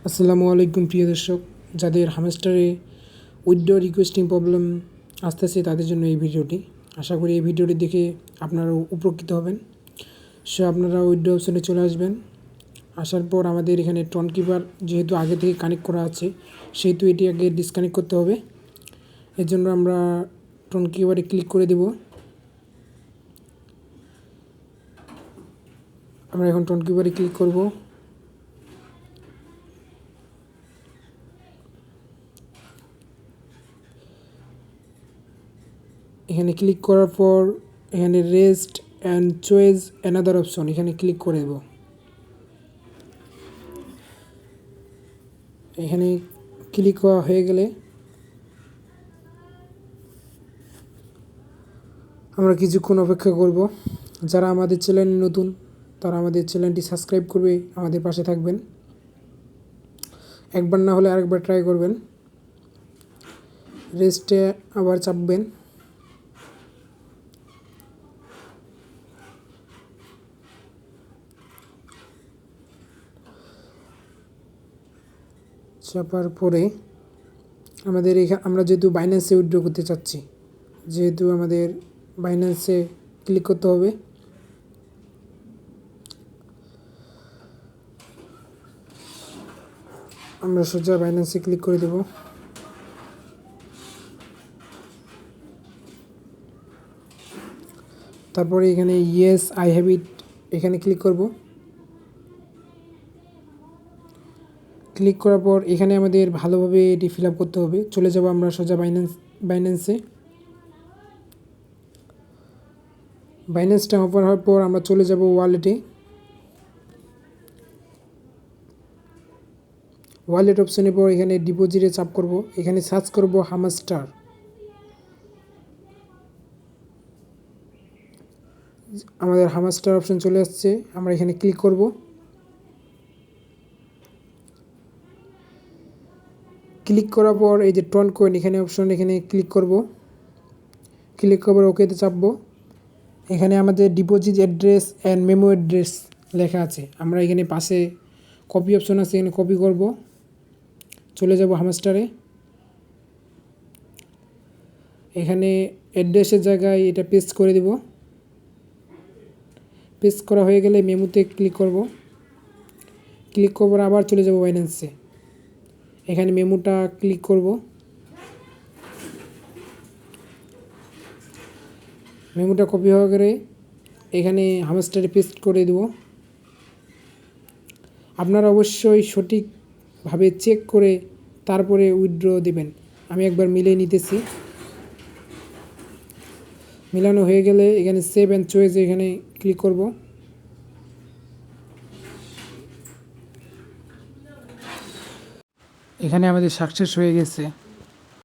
আসসালামু আলাইকুম প্রিয় দর্শক, যাদের হামস্টারে উইথড্র রিকোয়েস্টিং প্রবলেম আসতেছে তাদের জন্য এই ভিডিওটি। আশা করি এই ভিডিওটি দেখে আপনারা উপকৃত হবেন। আপনারা উইথড্র অপশনে চলে আসবেন। আসার পর আমাদের এখানে টন কিপার যেহেতু আগে থেকে কানেক্ট করা আছে, সেহেতু এটি আগে ডিসকানেক্ট করতে হবে। এর জন্য আমরা টন কিপারে ক্লিক করে দেব। আমরা এখন টন কিপারে ক্লিক করব। এখানে ক্লিক করার পর এখানে rest and choice another option এখানে ক্লিক করে দেব। এখানে ক্লিক করা হয়ে গেলে আমরা কিছুক্ষণ অপেক্ষা করব। যারা আমাদের চ্যানেলে নতুন তারা আমাদের চ্যানেলটি সাবস্ক্রাইব করবে, আমাদের পাশে থাকবেন। একবার না হলে আরেকবার ট্রাই করবেন। রেস্টে আবার চাপবেন। চাপার পরে আমাদের আমরা যেহেতু বাইন্যান্সে উইথড্র করতে চাচ্ছি, যেহেতু আমাদের বাইন্যান্সে ক্লিক করতে হবে। আমরা সোজা বাইন্যান্সে ক্লিক করে দেব। তারপরে এখানে ইয়েস আই হ্যাভ ইট এখানে ক্লিক করব। ক্লিক করার পর এখানে আমাদের ভালোভাবে এটি ফিল আপ করতে হবে। চলে যাব আমরা সোজা বাইন্যান্সে। বাইন্যান্সটা ওপেন হওয়ার পর আমরা চলে যাব ওয়ালেটে। ওয়ালেট অপশনের পর এখানে ডিপোজিটে চাপ করব। এখানে সার্চ করব হামস্টার। আমাদের হামস্টার অপশন চলে আসছে, আমরা এখানে ক্লিক করব। ক্লিক করার পর এই যে টন কয়েন এখানে অপশন এখানে ক্লিক করব। ক্লিক করার ওকেতে চাপবো। এখানে আমাদের deposit address and memo address লেখা আছে, আমরা এখানে পাশে কপি অপশন আছে, এখানে কপি করব। চলে যাব হামস্টারে। এখানে অ্যাড্রেসের জায়গায় এটা পেস্ট করে দেব। পেস্ট করা হয়ে গেলে মেমোতে ক্লিক করব। ক্লিক করবার আবার চলে যাব বাইন্যান্সে। এখানে মেমোটা ক্লিক করব। মেমোটা কপি হয়ে গেলে এখানে হামস্টারে পেস্ট করে দেব। আপনারা অবশ্যই সঠিকভাবে চেক করে তারপরে উইথড্র দেবেন। আমি একবার মিলিয়ে নিতেছি। মিলানো হয়ে গেলে এখানে সেভ অ্যান্ড চয়েস এখানে ক্লিক করব। এখানে আমাদের সাকসেস হয়ে গেছে।